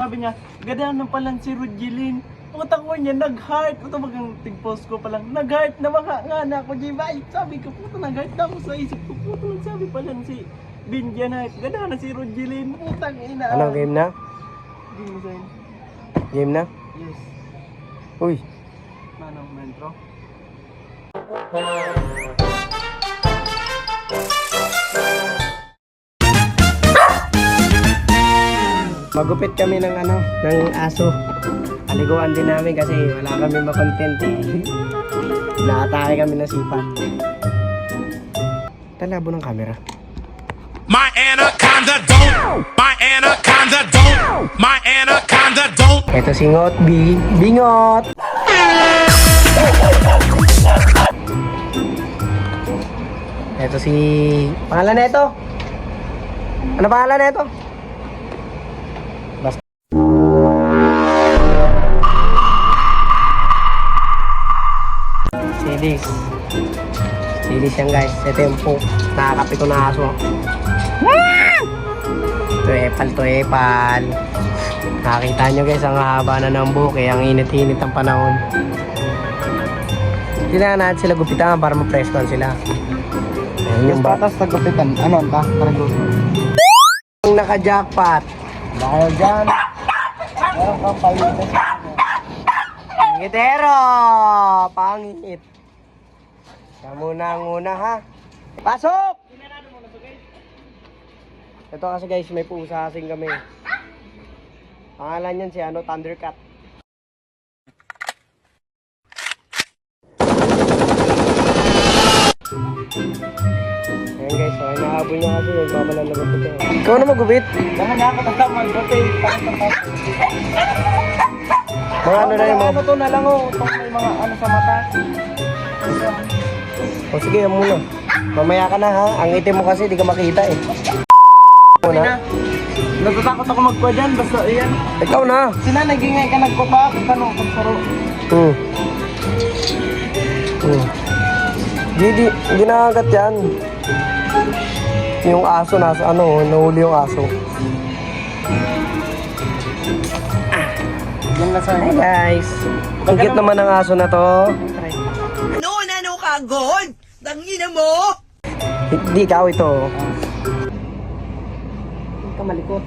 Sabi niya, ganda pala si Rujelin. Putang ko niya, nag-heart. Ito magang tig-post ko pa lang. Nag-heart na mga nga na ako, J-Vibe. Sabi ko, puta, nag-heart na ako sa isip ko. Puta, nagsabi pala si Binjan Heart. Ganda na si Rujelin. Putang ina. Anong game na? Game design. Game na? Yes. Uy. Manong mentro. Magupit kami ng ng aso. Paliguan din namin kasi wala kami makontent eh. Nakatake kami ng sipat. Talabo ng camera. My anaconda don't. My anaconda don't. My anaconda don't. Ito singot, bingot. Ito si... Pangalan na ito? Ano pangalan na ito? Basta. Silis. Silis yan guys. Ito yung po. Nakakapit ko na aso. Ito epal. Nakakita nyo guys, ang haba na ng buhok eh. Ang init-init ang panahon. Kailangan natin sila gupitan para ma-presscon sila. Ayun yung Patas sa gupitan. Ano ang ta? Paragot. Yung naka-jackpot. Dahil dyan. Meron kang palitan. Ngitero! Pangit. Siya muna ang una ha. Pasok! Ito kasi guys, may pusa kasing kami. Pangalan yan si Thundercat. Ayan guys, so inahabol niya kasi nagbabalalagot ito. Ikaw na magubit? Dahil nga ako tatamad. Buti. Mga ano na yung mga... Ano to na lang oh. Itong may mga ano sa mata. O sige, yan muna. Mamaya ka na ha. Ang itim mo kasi, di ka makita eh. Muna. Natatakot ako magkuha dyan. Basta iyan. Ikaw na. Sina nagingay ka nagkupa. Tanong kung saro. Hindi nakagat yan. Yung aso nasa nahuli yung aso. Yan na sa Hi guys. Ang cute naman ng aso na to. No, ano ka, God? Tangina mo! Hindi ikaw ito. Huwag ka malikot.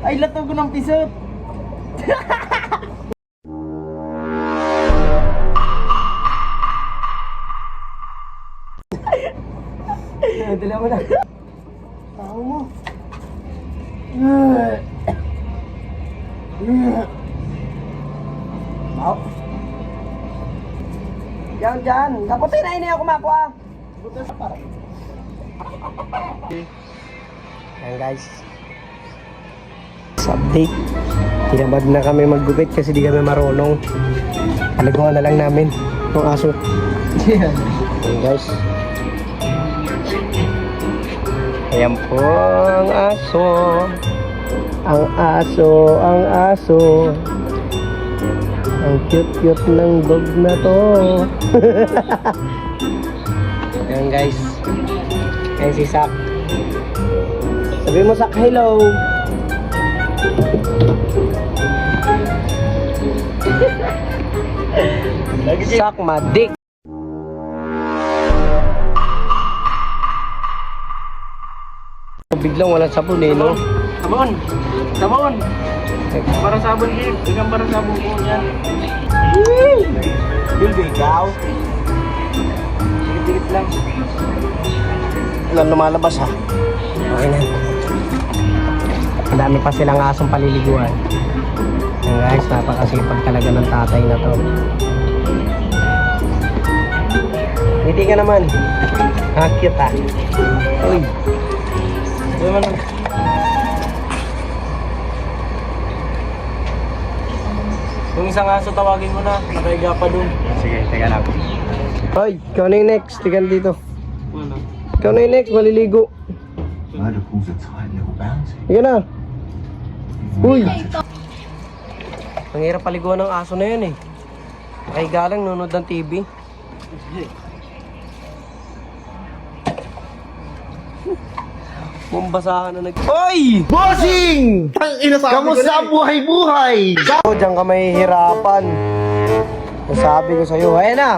Ay, latog ko ng pisot. Dala mo na. Tao mo. Wow. Diyan. Kaputi na ini ako makuha. Buto sa para. Ayan guys. Sa update. Tinamad na kami maggupit kasi di kami marunong. Paliguan na lang namin ng aso. Ayan guys. Ayan po ang aso. Ang aso. Ang cute ng dog na to. Ayan guys. Ayan si Sak. Sabi mo Sak, hello. Sak madik. Biglang walang sabon eh, no? Sabon. Para sabon din. Ikan para sabon ko yan. Bilby, ikaw. Dikit-dikit lang. Walang lumalabas ha. Okay na. Ang dami pa silang asong paliliguan. Ayan guys, napakasipag talaga ng tatay na to. Ngiti ka naman. Ha, cute ha. Uy. Uy, man. Yung isang aso tawagin mo na. Nakahiga pa dun. Sige, teka lang. Hoy, ikaw na yung next. Tigan dito. Ano? Ikaw na yung next, maliligo. Sige na. Uy! Ang hirap paliguan ng aso na yun eh. Nakahiga lang, nunod ng TV. Bumbasahan na Hoy! Bossing! Kamusta ang buhay-buhay? O, diyan ka mahihirapan. Sabi ko sa'yo, ayan na.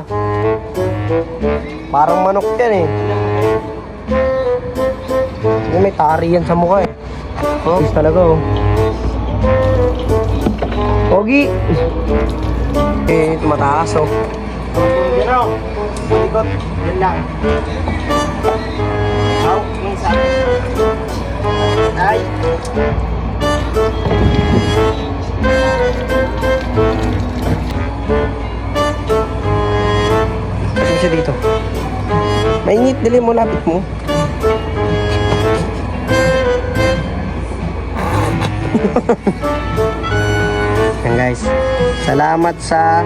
Parang manok yan eh. May tari yan sa mukha eh. Oh, talaga oh. Pogi! Eh, mataas oh. Yan o. Malikot. Yan lang. Aw, yung isa. Ay. Kasi siya dito. Mainit, dali mo, lapit mo. Yan guys. Salamat sa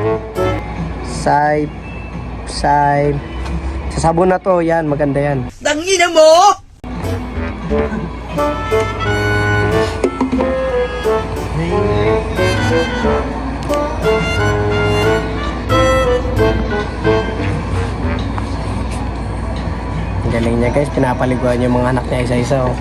sabon na to. Yan, maganda yan. Tangina mo! Ang galing niya guys, pinapaliguan yung mga anak niya isa-isa oh.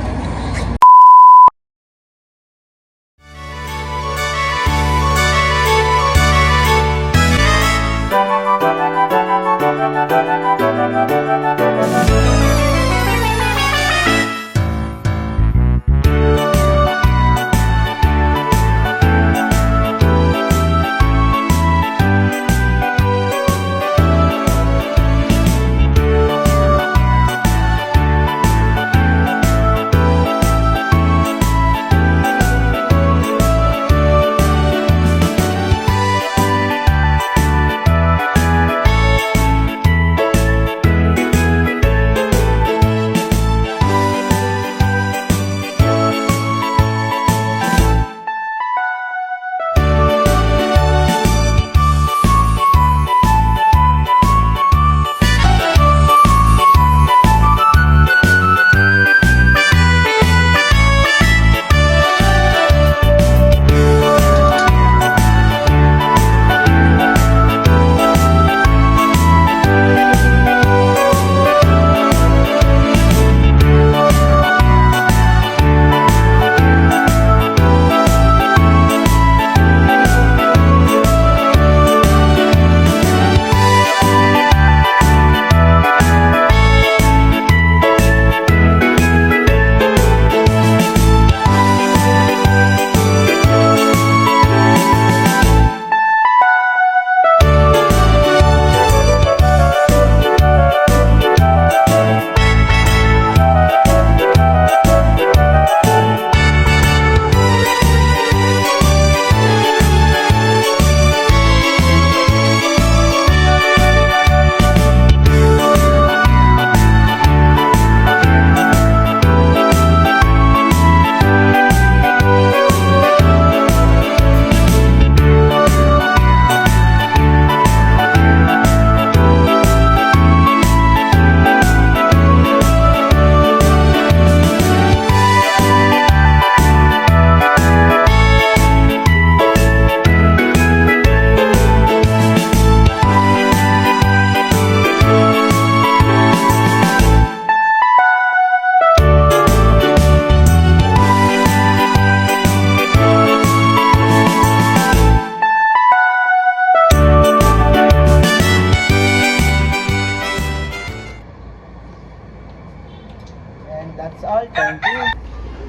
And that's all. Thank you.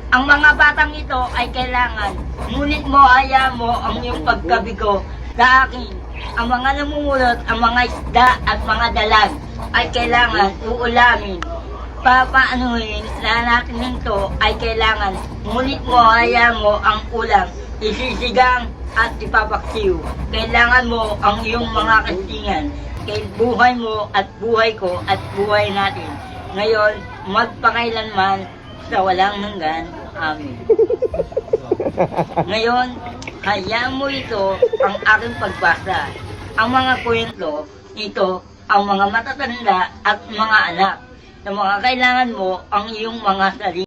Ang mga batang ito ay kailangan, ngunit mo haya mo ang iyong pagkabigo sa akin. Ang mga namumulot, ang mga isda at mga dalag ay kailangan uulamin. Papaanuhin na natin nito ay kailangan, ngunit mo haya mo ang ulam, isisigang at ipapaksiw. Kailangan mo ang iyong mga kastingan, kay buhay mo at buhay ko at buhay natin. Ngayon, magpakailanman sa walang hanggan. Amen. Ngayon, hayaan mo ito ang aking pagbasa. Ang mga kwento, ito ang mga matatanda at mga anak na mga kailangan mo ang iyong mga sarili.